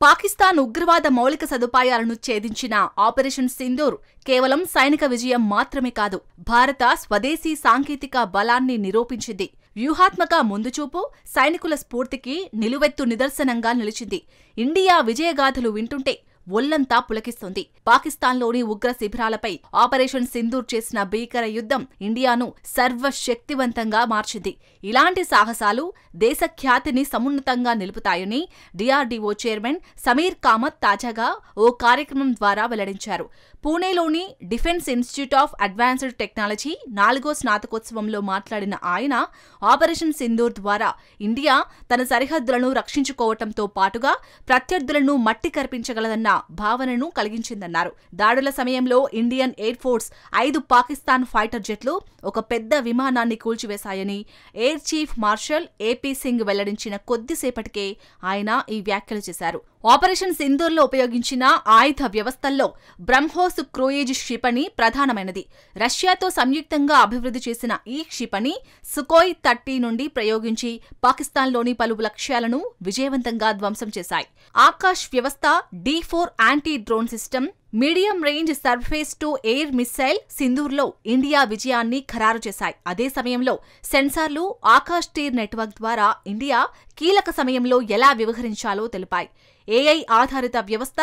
పాకిస్తాన్ ఉగ్రవాద మౌలిక సదుపాయాలను ఛేదించిన ఆపరేషన్ సింధూర్ కేవలం సైనిక విజయం మాత్రమే కాదు, భారత స్వదేశీ సాంకేతిక బలాన్ని నిరూపించింది. వ్యూహాత్మక ముందుచూపు, సైనికుల స్ఫూర్తికి నిలువెత్తు నిదర్శనంగా నిలిచింది. ఇండియా విజయగాథలు వింటుంటే ఒళ్లంతా పులకిస్తుంది. పాకిస్తాన్లోని ఉగ్ర శిబిరాలపై ఆపరేషన్ సింధూర్ చేసిన భీకర యుద్ధం ఇండియాను సర్వశక్తివంతంగా మార్చింది. ఇలాంటి సాహసాలు దేశ ఖ్యాతిని సమున్నతంగా నిలుపుతాయని డిఆర్డీఓ చైర్మన్ సమీర్ కామత్ తాజాగా ఓ కార్యక్రమం ద్వారా వెల్లడించారు. పూణేలోని defence institute of advanced technology 4వ స్నాతకోత్సవంలో మాట్లాడిన ఆయన, ఆపరేషన్ సింధూర్ ద్వారా ఇండియా తన సరిహద్దులను రక్షించుకోవటంతో పాటుగా ప్రత్యర్థులను మట్టి కర్పించగలదన్న భావనను కలిగించిందన్నారు. దాడుల సమయంలో Indian air force 5 Pakistan fighter జెట్లు ఒక పెద్ద విమానాన్ని కూల్చివేశాయని air chief marshal AP Singh వెల్లడించిన కొద్దిసేపటికే ఆయన ఈ వ్యాఖ్యలు చేశారు. ఆపరేషన్ సింధూర్లో ఉపయోగించిన ఆయుధ వ్యవస్థల్లో బ్రహ్మోస్ క్రూయిజ్ క్షిపణి ప్రధానమైనది. రష్యాతో సంయుక్తంగా అభివృద్ధి చేసిన ఈ క్షిపణి సుకోయ్ 30 నుండి ప్రయోగించి పాకిస్తాన్లోని పలు లక్ష్యాలను విజయవంతంగా ధ్వంసం చేశాయి. ఆకాశ్ వ్యవస్థ, D4 anti drone system, medium range surface to air missile సింధూర్లో ఇండియా విజయాన్ని ఖరారు చేశాయి. అదే సమయంలో సెన్సార్లు, ఆకాశ్ టీర్ నెట్వర్క్ ద్వారా ఇండియా కీలక సమయంలో ఎలా వ్యవహరించాలో తెలిపాయి. ఏఐ ఆధారిత వ్యవస్థ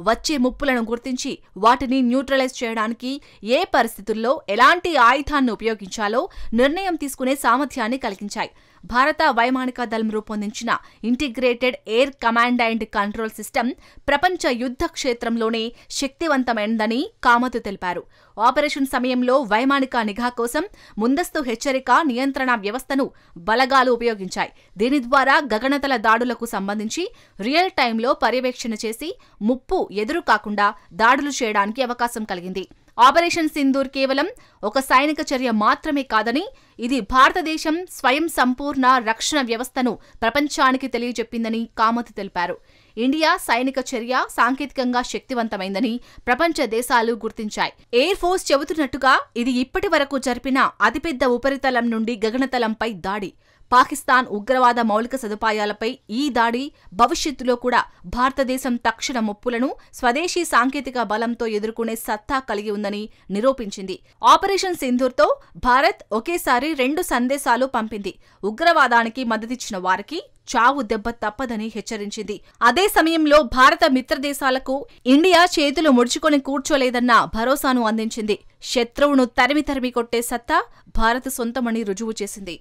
వచ్చే ముప్పులను గుర్తించి వాటిని న్యూట్రలైజ్ చేయడానికి ఏ పరిస్థితుల్లో ఎలాంటి ఆయుధాన్ని ఉపయోగించాలో నిర్ణయం తీసుకునే సామర్థ్యాన్ని కలిగించాయి. భారత వైమానిక దళం రూపొందించిన integrated air command and control system ప్రపంచ యుద్ధ క్షేత్రంలోనే శక్తివంతమైనదని కామత్ తెలిపారు. ఆపరేషన్ సమయంలో వైమానిక నిఘా కోసం ముందస్తు హెచ్చరిక, నియంత్రణ వ్యవస్థను బలగాలు ఉపయోగించాయి. దీని ద్వారా గగనతల దాడులకు సంబంధించి రియల్ టైంలో పర్యవేక్షణ చేసి ముప్పు ఎదురు కాకుండా దాడులు చేయడానికి అవకాశం కలిగింది. ఆపరేషన్ సింధూర్ కేవలం ఒక సైనిక చర్య మాత్రమే కాదని, ఇది భారతదేశం స్వయం సంపూర్ణ రక్షణ వ్యవస్థను ప్రపంచానికి తెలియజెప్పిందని కామత్ తెలిపారు. ఇండియా సైనిక చర్య సాంకేతికంగా శక్తివంతమైందని ప్రపంచ దేశాలు గుర్తించాయి. ఎయిర్ ఫోర్స్ చెబుతున్నట్టుగా ఇది ఇప్పటి వరకు జరిపిన అతిపెద్ద ఉపరితలం నుండి గగనతలంపై దాడి. పాకిస్తాన్ ఉగ్రవాద మౌలిక సదుపాయాలపై ఈ దాడి భవిష్యత్తులో కూడా భారతదేశం తక్షణ ముప్పులను స్వదేశీ సాంకేతిక బలంతో ఎదుర్కొనే సత్తా కలిగి ఉందని నిరూపించింది. ఆపరేషన్ సింధూర్తో భారత్ ఒకేసారి 2 సందేశాలు పంపింది. ఉగ్రవాదానికి మద్దతిచ్చిన వారికి చావు దెబ్బ తప్పదని హెచ్చరించింది. అదే సమయంలో భారత మిత్రదేశాలకు ఇండియా చేతులు ముడుచుకొని కూర్చోలేదన్న భరోసాను అందించింది. శత్రువును తరిమి కొట్టే సత్తా భారత్ సొంతమని రుజువు చేసింది.